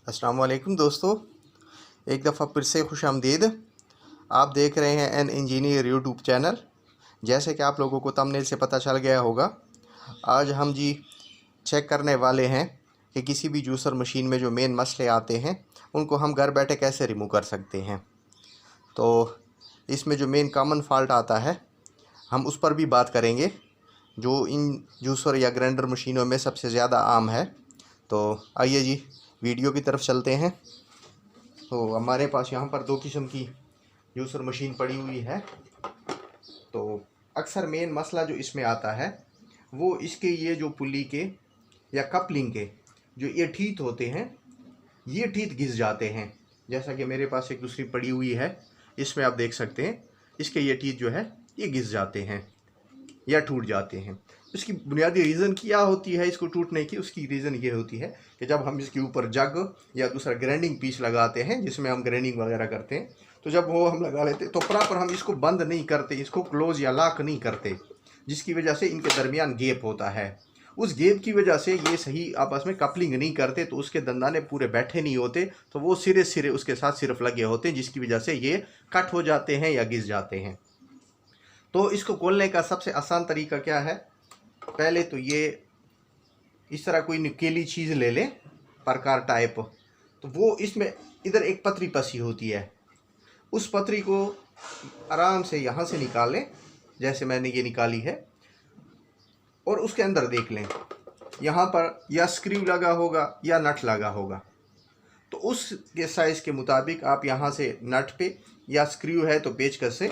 अस्सलाम वालेकुम दोस्तों, एक दफ़ा फिर से खुश आमदीद। आप देख रहे हैं एन इंजीनियर यूट्यूब चैनल। जैसे कि आप लोगों को थंबनेल से पता चल गया होगा, आज हम जी चेक करने वाले हैं कि किसी भी जूसर मशीन में जो मेन मसले आते हैं उनको हम घर बैठे कैसे रिमूव कर सकते हैं। तो इसमें जो मेन कॉमन फॉल्ट आता है हम उस पर भी बात करेंगे, जो इन जूसर या ग्राइंडर मशीनों में सबसे ज़्यादा आम है। तो आइए जी वीडियो की तरफ चलते हैं। तो हमारे पास यहाँ पर दो किस्म की जूसर मशीन पड़ी हुई है। तो अक्सर मेन मसला जो इसमें आता है वो इसके ये जो पुली के या कपलिंग के जो ये टीथ होते हैं, ये टीथ घिस जाते हैं। जैसा कि मेरे पास एक दूसरी पड़ी हुई है, इसमें आप देख सकते हैं इसके ये टीथ जो है ये घिस जाते हैं या टूट जाते हैं। इसकी बुनियादी रीज़न क्या होती है इसको टूटने की? उसकी रीज़न ये होती है कि जब हम इसके ऊपर जग या दूसरा ग्राइंडिंग पीस लगाते हैं जिसमें हम ग्राइंडिंग वगैरह करते हैं, तो जब वो हम लगा लेते तो प्रॉपर हम इसको बंद नहीं करते, इसको क्लोज या लॉक नहीं करते, जिसकी वजह से इनके दरमियान गैप होता है। उस गैप की वजह से ये सही आपस में कपलिंग नहीं करते, तो उसके दंदाने पूरे बैठे नहीं होते, तो वो सिरे सिरे उसके साथ सिर्फ लगे होते हैं, जिसकी वजह से ये कट हो जाते हैं या घिस जाते हैं। तो इसको खोलने का सबसे आसान तरीका क्या है? पहले तो ये इस तरह कोई नुकीली चीज़ ले लें, प्रकार टाइप, तो वो इसमें इधर एक पतरी पसी होती है, उस पतरी को आराम से यहाँ से निकालें, जैसे मैंने ये निकाली है, और उसके अंदर देख लें यहाँ पर या स्क्रू लगा होगा या नट लगा होगा। तो उसके साइज़ के मुताबिक आप यहाँ से नट पे या स्क्रू है तो पेचकस से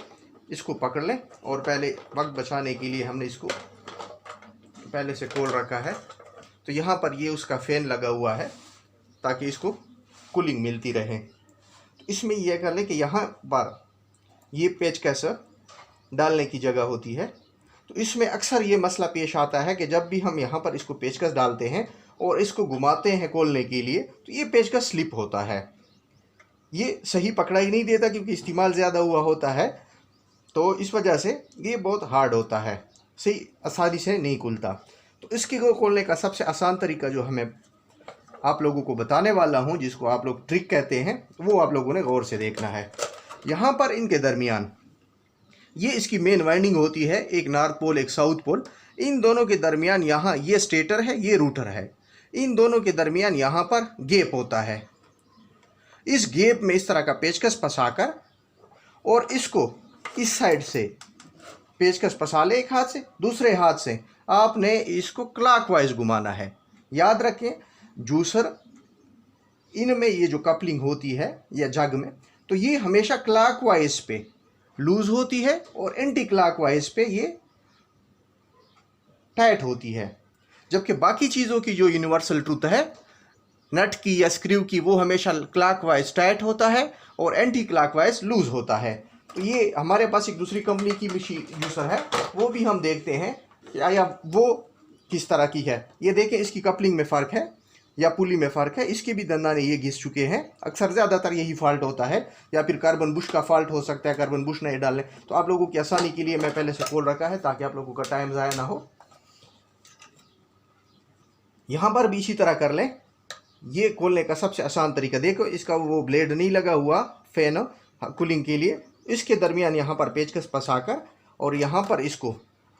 इसको पकड़ लें। और पहले वक्त बचाने के लिए हमने इसको पहले से खोल रखा है, तो यहाँ पर ये उसका फ़ैन लगा हुआ है ताकि इसको कूलिंग मिलती रहे। तो इसमें यह कर लें कि यहाँ पर ये पेचकस डालने की जगह होती है। तो इसमें अक्सर ये मसला पेश आता है कि जब भी हम यहाँ पर इसको पेचकस डालते हैं और इसको घुमाते हैं खोलने के लिए, तो ये पेचकस स्लिप होता है, ये सही पकड़ाई नहीं देता क्योंकि इस्तेमाल ज़्यादा हुआ होता है। तो इस वजह से ये बहुत हार्ड होता है, सही आसानी से नहीं खुलता। तो इसके को खोलने का सबसे आसान तरीका जो हमें आप लोगों को बताने वाला हूँ, जिसको आप लोग ट्रिक कहते हैं, वो आप लोगों ने गौर से देखना है। यहाँ पर इनके दरमियान ये इसकी मेन वाइंडिंग होती है, एक नॉर्थ पोल एक साउथ पोल। इन दोनों के दरमियान यहाँ ये स्टेटर है, ये रूटर है, इन दोनों के दरमियान यहाँ पर गैप होता है। इस गैप में इस तरह का पेचकस फंसाकर और इसको इस साइड से पेचकस फंसा ले एक हाथ से, दूसरे हाथ से आपने इसको क्लॉकवाइज घुमाना है। याद रखें जूसर इनमें ये जो कपलिंग होती है या जग में, तो ये हमेशा क्लॉकवाइज पे लूज होती है और एंटी क्लॉकवाइज पे ये टाइट होती है। जबकि बाकी चीज़ों की जो यूनिवर्सल ट्रूथ है नट की या स्क्रू की, वो हमेशा क्लॉकवाइज टाइट होता है और एंटी क्लॉकवाइज लूज होता है। तो ये हमारे पास एक दूसरी कंपनी की मशीन जूसर है, वो भी हम देखते हैं या वो किस तरह की है। ये देखें इसकी कपलिंग में फ़र्क है या पुली में फ़र्क है, इसके भी दंदाने ये घिस चुके हैं। अक्सर ज़्यादातर यही फॉल्ट होता है, या फिर कार्बन बुश का फॉल्ट हो सकता है, कार्बन बुश नहीं डालने। तो आप लोगों की आसानी के लिए मैं पहले से खोल रखा है ताकि आप लोगों का टाइम ज़ाया ना हो। यहाँ पर भी इसी तरह कर लें। ये खोलने का सबसे आसान तरीका देखो, इसका वो ब्लेड नहीं लगा हुआ फैन कूलिंग के लिए, इसके दरमियान यहाँ पर पेचकस फंसाकर और यहाँ पर इसको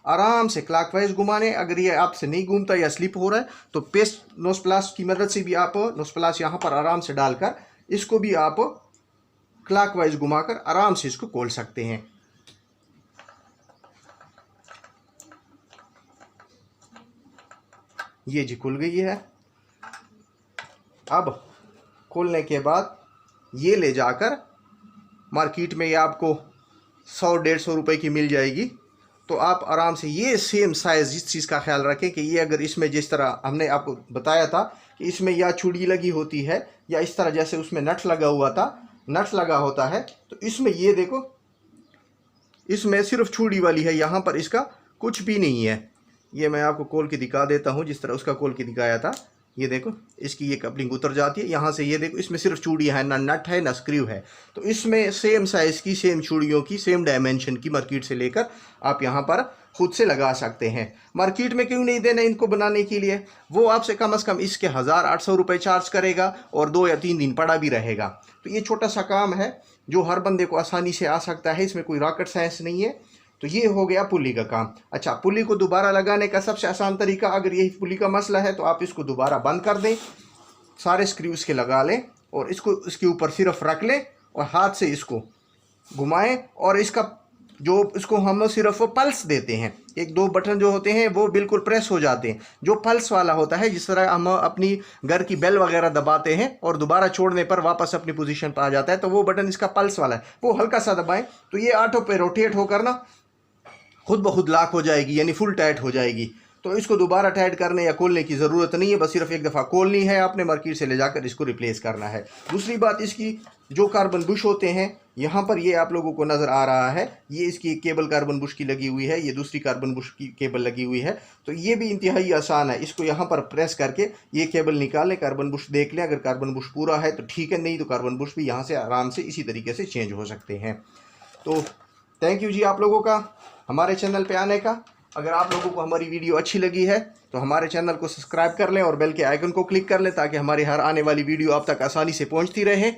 आराम से क्लॉकवाइज घुमाने। अगर ये आपसे नहीं घूमता या स्लिप हो रहा है तो पेस्ट नोजप्लास की मदद से भी आप नोजप्लास यहाँ पर आराम से डालकर इसको भी आप क्लॉकवाइज घुमाकर आराम से इसको खोल सकते हैं। ये जी खुल गई है। अब खोलने के बाद ये ले जाकर मार्केट में ये आपको 100-150 रुपए की मिल जाएगी। तो आप आराम से ये सेम साइज़, इस चीज़ का ख्याल रखें कि ये अगर इसमें जिस तरह हमने आपको बताया था कि इसमें या चूड़ी लगी होती है या इस तरह जैसे उसमें नट लगा हुआ था, नट लगा होता है, तो इसमें ये देखो इसमें सिर्फ चूड़ी वाली है, यहाँ पर इसका कुछ भी नहीं है। ये मैं आपको खोल के दिखा देता हूँ जिस तरह उसका खोल के दिखाया था। ये देखो इसकी ये कपलिंग उतर जाती है यहाँ से। ये देखो इसमें सिर्फ चूड़ियाँ हैं, ना नट है ना स्क्रू है। तो इसमें सेम साइज़ की, सेम चूड़ियों की, सेम डायमेंशन की मार्केट से लेकर आप यहाँ पर खुद से लगा सकते हैं। मार्केट में क्यों नहीं देना इनको बनाने के लिए? वो आपसे कम से कम इसके 1800 रुपये चार्ज करेगा और 2 या 3 दिन पड़ा भी रहेगा। तो ये छोटा सा काम है जो हर बंदे को आसानी से आ सकता है, इसमें कोई रॉकेट साइंस नहीं है। तो ये हो गया पुली का काम। अच्छा, पुली को दोबारा लगाने का सबसे आसान तरीका, अगर यही पुली का मसला है तो आप इसको दोबारा बंद कर दें, सारे स्क्रूज के लगा लें और इसको इसके ऊपर सिर्फ रख लें और हाथ से इसको घुमाएं और इसको हम सिर्फ पल्स देते हैं। 1-2 बटन जो होते हैं वो बिल्कुल प्रेस हो जाते हैं। जो पल्स वाला होता है, जिस तरह हम अपनी घर की बेल वगैरह दबाते हैं और दोबारा छोड़ने पर वापस अपनी पोजीशन पर आ जाता है, तो वो बटन इसका पल्स वाला है। वो हल्का सा दबाएं तो ये ऑटो पे रोटेट होकर ना खुद ब खुद लॉक हो जाएगी, यानी फुल टाइट हो जाएगी। तो इसको दोबारा टाइट करने या खोलने की ज़रूरत नहीं है, बस सिर्फ एक दफ़ा खोलनी है आपने, मार्केट से ले जाकर इसको रिप्लेस करना है। दूसरी बात, इसकी जो कार्बन बुश होते हैं यहाँ पर, ये आप लोगों को नज़र आ रहा है, ये इसकी केबल कार्बन बुश की लगी हुई है, ये दूसरी कार्बन बुश की केबल लगी हुई है। तो ये भी इंतहाई आसान है। इसको यहाँ पर प्रेस करके ये केबल निकालें, कार्बन बुश देख लें, अगर कार्बन बुश पूरा है तो ठीक है, नहीं तो कार्बन बुश भी यहाँ से आराम से इसी तरीके से चेंज हो सकते हैं। तो थैंक यू जी आप लोगों का हमारे चैनल पे आने का। अगर आप लोगों को हमारी वीडियो अच्छी लगी है तो हमारे चैनल को सब्सक्राइब कर लें और बेल के आइकन को क्लिक कर लें ताकि हमारी हर आने वाली वीडियो आप तक आसानी से पहुंचती रहे।